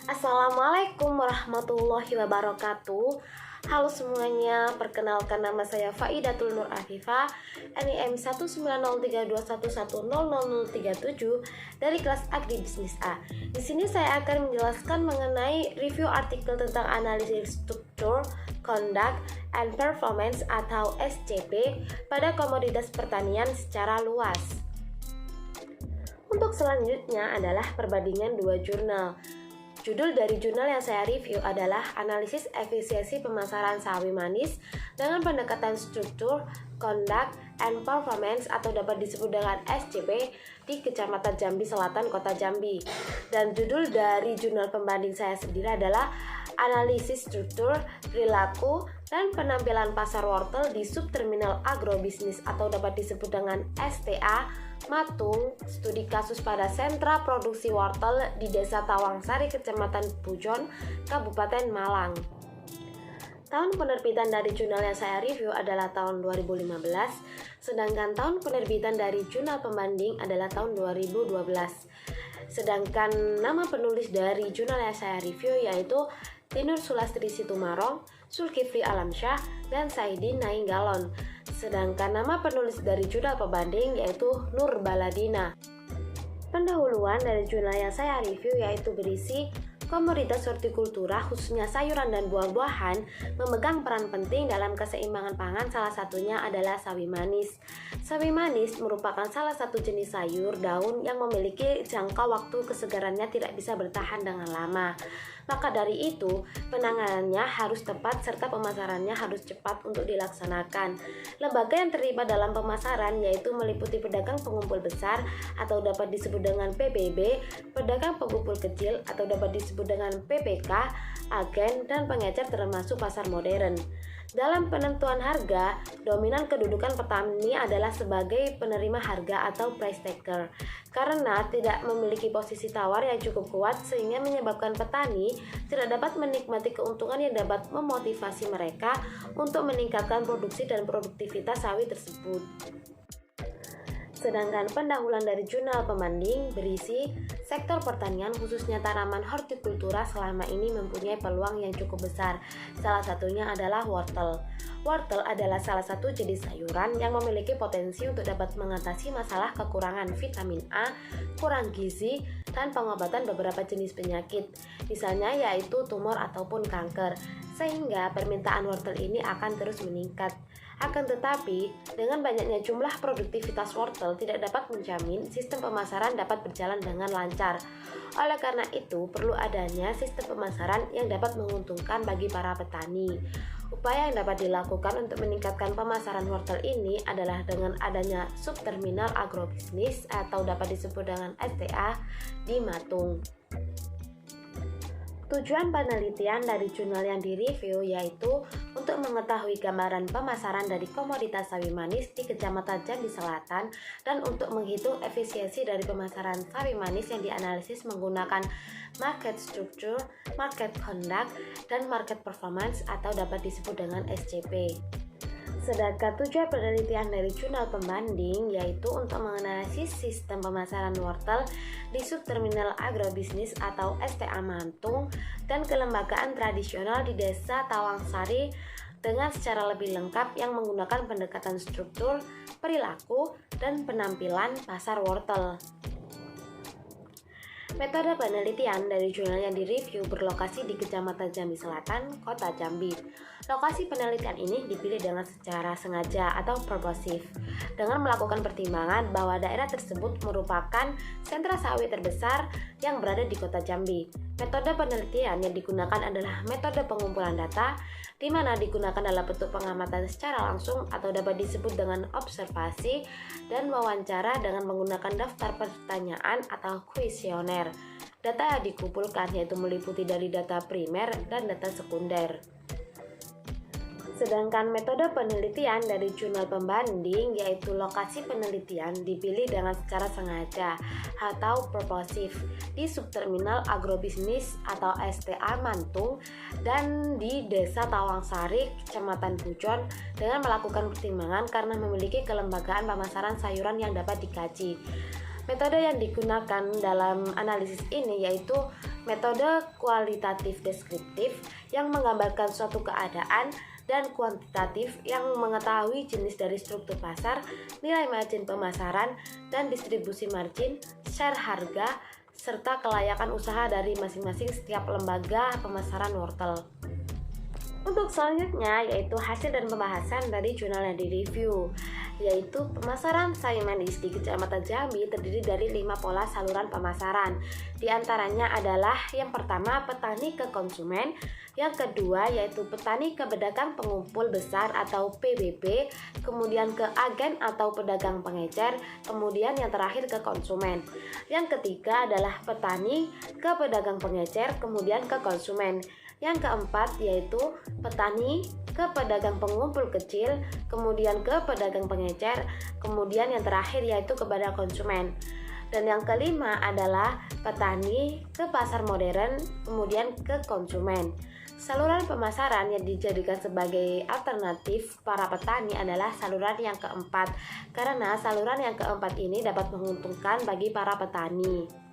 Assalamualaikum warahmatullahi wabarakatuh. Halo semuanya, perkenalkan nama saya Faidatul Nur Afifah, NIM 1903211000037 dari kelas Agri Bisnis A. Di sini saya akan menjelaskan mengenai review artikel tentang analisis struktur, conduct, and performance atau SCP pada komoditas pertanian secara luas. Untuk selanjutnya adalah perbandingan dua jurnal. Judul dari jurnal yang saya review adalah Analisis Efisiensi Pemasaran Sawi Manis dengan Pendekatan Struktur, Conduct, and Performance atau dapat disebut dengan SCP di Kecamatan Jambi Selatan, Kota Jambi. Dan judul dari jurnal pembanding saya sendiri adalah Analisis Struktur, Perilaku, dan Penampilan Pasar Wortel di Subterminal Agrobisnis atau dapat disebut dengan STA Matung, studi kasus pada sentra produksi wortel di Desa Tawangsari, Kecamatan Pujon, Kabupaten Malang. Tahun penerbitan dari jurnal yang saya review adalah tahun 2015, sedangkan tahun penerbitan dari jurnal pembanding adalah tahun 2012. Sedangkan nama penulis dari jurnal yang saya review yaitu Tinur Sulastri Situmarong, Zulkifli Alamsyah, dan Saidin Nainggalon. Sedangkan nama penulis dari jurnal pembanding yaitu Nur Baladina. Pendahuluan dari jurnal yang saya review yaitu berisi komoditas hortikultura khususnya sayuran dan buah-buahan memegang peran penting dalam keseimbangan pangan, salah satunya adalah sawi manis. Sawi manis merupakan salah satu jenis sayur daun yang memiliki jangka waktu kesegarannya tidak bisa bertahan dengan lama. Maka dari itu, penanganannya harus tepat serta pemasarannya harus cepat untuk dilaksanakan. Lembaga yang terlibat dalam pemasaran yaitu meliputi pedagang pengumpul besar atau dapat disebut dengan PBB, pedagang pengumpul kecil atau dapat disebut dengan PPK, agen, dan pengecer termasuk pasar modern. Dalam penentuan harga, dominan kedudukan petani adalah sebagai penerima harga atau price taker, karena tidak memiliki posisi tawar yang cukup kuat sehingga menyebabkan petani tidak dapat menikmati keuntungan yang dapat memotivasi mereka untuk meningkatkan produksi dan produktivitas sawi tersebut. Sedangkan pendahuluan dari jurnal pembanding berisi sektor pertanian khususnya tanaman hortikultura selama ini mempunyai peluang yang cukup besar. Salah satunya adalah wortel. Wortel adalah salah satu jenis sayuran yang memiliki potensi untuk dapat mengatasi masalah kekurangan vitamin A, kurang gizi, dan pengobatan beberapa jenis penyakit, misalnya yaitu tumor ataupun kanker, sehingga permintaan wortel ini akan terus meningkat. Akan tetapi, dengan banyaknya jumlah produktivitas wortel tidak dapat menjamin sistem pemasaran dapat berjalan dengan lancar. Oleh karena itu, perlu adanya sistem pemasaran yang dapat menguntungkan bagi para petani. Upaya yang dapat dilakukan untuk meningkatkan pemasaran wortel ini adalah dengan adanya subterminal agrobisnis atau dapat disebut dengan STA di Matung. Tujuan penelitian dari jurnal yang direview yaitu untuk mengetahui gambaran pemasaran dari komoditas sawi manis di Kecamatan Jambi Selatan dan untuk menghitung efisiensi dari pemasaran sawi manis yang dianalisis menggunakan market structure, market conduct, dan market performance atau dapat disebut dengan SCP. Sedangkan tujuan penelitian dari jurnal pembanding yaitu untuk menganalisis sistem pemasaran wortel di subterminal agrobisnis atau STA Matung dan kelembagaan tradisional di Desa Tawangsari dengan secara lebih lengkap yang menggunakan pendekatan struktur, perilaku, dan penampilan pasar wortel. Metode penelitian dari jurnal yang direview berlokasi di Kecamatan Jambi Selatan, Kota Jambi. Lokasi penelitian ini dipilih dengan secara sengaja atau purposif, dengan melakukan pertimbangan bahwa daerah tersebut merupakan sentra sawi terbesar yang berada di Kota Jambi. Metode penelitian yang digunakan adalah metode pengumpulan data, di mana digunakan dalam bentuk pengamatan secara langsung atau dapat disebut dengan observasi dan wawancara dengan menggunakan daftar pertanyaan atau kuesioner. Data yang dikumpulkan yaitu meliputi dari data primer dan data sekunder. Sedangkan metode penelitian dari jurnal pembanding yaitu lokasi penelitian dipilih dengan secara sengaja atau purposif di subterminal agrobisnis atau STA Matung dan di Desa Tawangsari, Kecamatan Pujon dengan melakukan pertimbangan karena memiliki kelembagaan pemasaran sayuran yang dapat dikaji. Metode yang digunakan dalam analisis ini yaitu metode kualitatif deskriptif yang menggambarkan suatu keadaan, dan kuantitatif yang mengetahui jenis dari struktur pasar, nilai margin pemasaran, dan distribusi margin, share harga, serta kelayakan usaha dari masing-masing setiap lembaga pemasaran wortel. Untuk selanjutnya yaitu hasil dan pembahasan dari jurnal yang direview, yaitu pemasaran sawi manis di Kecamatan Jambi terdiri dari 5 pola saluran pemasaran. Di antaranya adalah yang pertama petani ke konsumen, yang kedua yaitu petani ke pedagang pengumpul besar atau PBB, kemudian ke agen atau pedagang pengecer, kemudian yang terakhir ke konsumen. Yang ketiga adalah petani ke pedagang pengecer, kemudian ke konsumen. Yang keempat yaitu petani ke pedagang pengumpul kecil, kemudian ke pedagang pengecer, kemudian yang terakhir yaitu kepada konsumen. Dan yang kelima adalah petani ke pasar modern, kemudian ke konsumen. Saluran pemasaran yang dijadikan sebagai alternatif para petani adalah saluran yang keempat, karena saluran yang keempat ini dapat menguntungkan bagi para petani.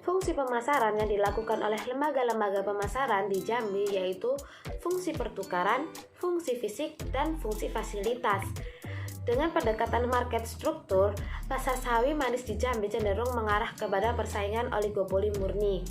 Fungsi pemasaran yang dilakukan oleh lembaga-lembaga pemasaran di Jambi yaitu fungsi pertukaran, fungsi fisik, dan fungsi fasilitas. Dengan pendekatan market struktur, pasar sawi manis di Jambi cenderung mengarah kepada persaingan oligopoli murni.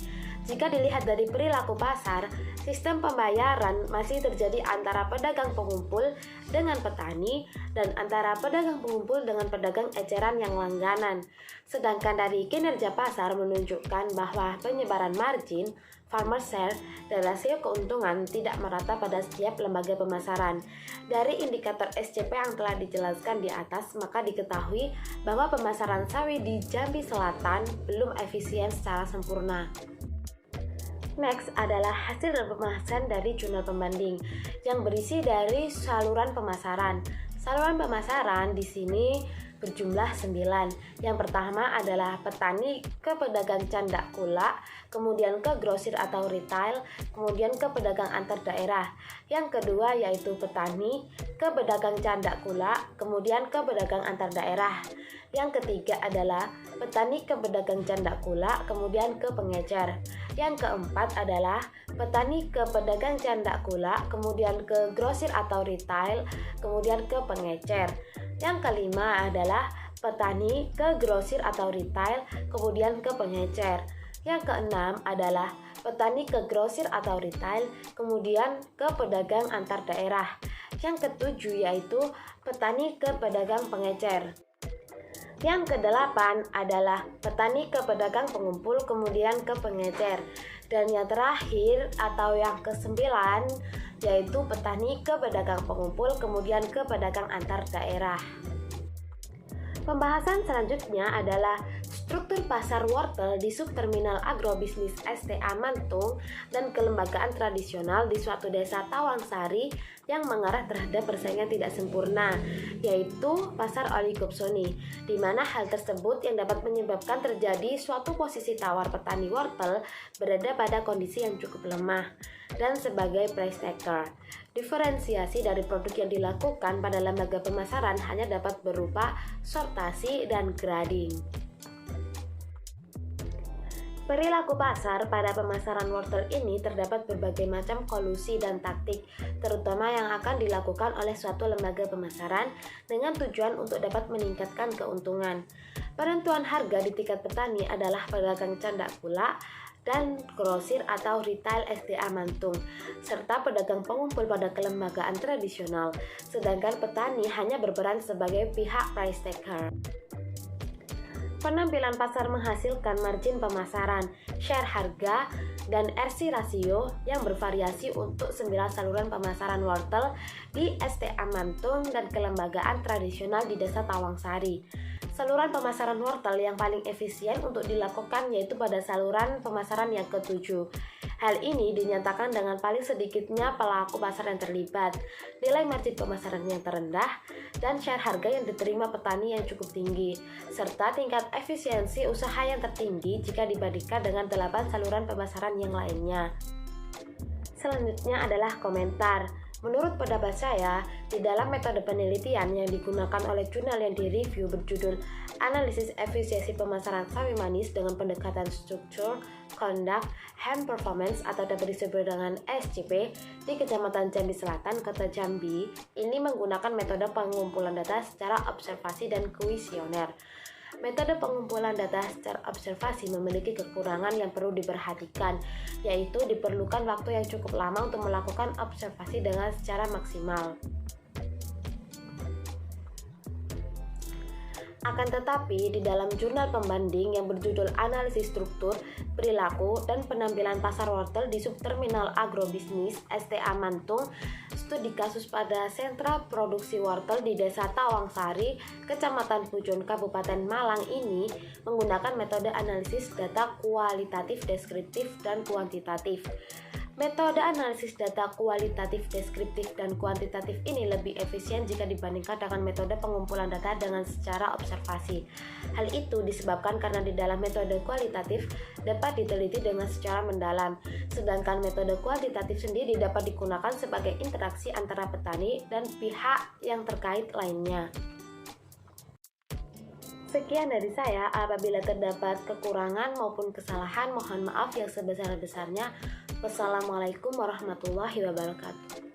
Jika dilihat dari perilaku pasar, sistem pembayaran masih terjadi antara pedagang pengumpul dengan petani dan antara pedagang pengumpul dengan pedagang eceran yang langganan. Sedangkan dari kinerja pasar menunjukkan bahwa penyebaran margin, farmer share, dan rasio keuntungan tidak merata pada setiap lembaga pemasaran. Dari indikator SCP yang telah dijelaskan di atas, maka diketahui bahwa pemasaran sawi di Jambi Selatan belum efisien secara sempurna. Next adalah hasil dan pembahasan dari jurnal pembanding yang berisi dari saluran pemasaran. Saluran pemasaran di sini berjumlah 9. Yang pertama adalah petani ke pedagang canda kula, kemudian ke grosir atau retail, kemudian ke pedagang antar daerah. Yang kedua yaitu petani ke pedagang canda kula, kemudian ke pedagang antar daerah. Yang ketiga adalah petani ke pedagang canda kula, kemudian ke pengecer. Yang keempat adalah petani ke pedagang canda kula, kemudian ke grosir atau retail, kemudian ke pengecer. Yang kelima adalah petani ke grosir atau retail, kemudian ke pengecer. Yang keenam adalah petani ke grosir atau retail, kemudian ke pedagang antar daerah. Yang ketujuh yaitu petani ke pedagang pengecer. Yang kedelapan adalah petani ke pedagang pengumpul, kemudian ke pengecer. Dan yang terakhir atau yang kesembilan yaitu petani ke pedagang pengumpul, kemudian ke pedagang antar daerah. Pembahasan selanjutnya adalah struktur pasar wortel di subterminal agrobisnis STA Mantung dan kelembagaan tradisional di suatu desa Tawangsari yang mengarah terhadap persaingan tidak sempurna, yaitu pasar oligopsoni, di mana hal tersebut yang dapat menyebabkan terjadi suatu posisi tawar petani wortel berada pada kondisi yang cukup lemah dan sebagai price taker. Diferensiasi dari produk yang dilakukan pada lembaga pemasaran hanya dapat berupa sortasi dan grading. Perilaku pasar pada pemasaran wortel ini terdapat berbagai macam kolusi dan taktik, terutama yang akan dilakukan oleh suatu lembaga pemasaran dengan tujuan untuk dapat meningkatkan keuntungan. Penentuan harga di tingkat petani adalah pedagang canda kula dan grosir atau retail STA Mantung, serta pedagang pengumpul pada kelembagaan tradisional, sedangkan petani hanya berperan sebagai pihak price taker. Penampilan pasar menghasilkan margin pemasaran, share harga, dan RC rasio yang bervariasi untuk 9 saluran pemasaran wortel di STA Mantung dan kelembagaan tradisional di Desa Tawangsari. Saluran pemasaran wortel yang paling efisien untuk dilakukan yaitu pada saluran pemasaran yang ke-7. Hal ini dinyatakan dengan paling sedikitnya pelaku pasar yang terlibat, nilai margin pemasaran yang terendah, dan share harga yang diterima petani yang cukup tinggi, serta tingkat efisiensi usaha yang tertinggi jika dibandingkan dengan 8 saluran pemasaran yang lainnya. Selanjutnya adalah komentar. Menurut pendapat saya, di dalam metode penelitian yang digunakan oleh jurnal yang direview berjudul analisis efisiensi pemasaran sawi manis dengan pendekatan struktur, conduct, hand performance atau dapat disebut dengan SCP di Kecamatan Jambi Selatan, Kota Jambi. Ini menggunakan metode pengumpulan data secara observasi dan kuesioner. Metode pengumpulan data secara observasi memiliki kekurangan yang perlu diperhatikan, yaitu diperlukan waktu yang cukup lama untuk melakukan observasi dengan secara maksimal. Akan tetapi, di dalam jurnal pembanding yang berjudul Analisis Struktur, Perilaku, dan Penampilan Pasar Wortel di Subterminal Agrobisnis STA Mantung, studi kasus pada sentra produksi wortel di Desa Tawangsari, Kecamatan Pujon, Kabupaten Malang ini menggunakan metode analisis data kualitatif, deskriptif, dan kuantitatif. Metode analisis data kualitatif, deskriptif, dan kuantitatif ini lebih efisien jika dibandingkan dengan metode pengumpulan data dengan secara observasi. Hal itu disebabkan karena di dalam metode kualitatif dapat diteliti dengan secara mendalam, sedangkan metode kuantitatif sendiri dapat digunakan sebagai interaksi antara petani dan pihak yang terkait lainnya. Sekian dari saya. Apabila terdapat kekurangan maupun kesalahan, mohon maaf yang sebesar-besarnya. Wassalamualaikum warahmatullahi wabarakatuh.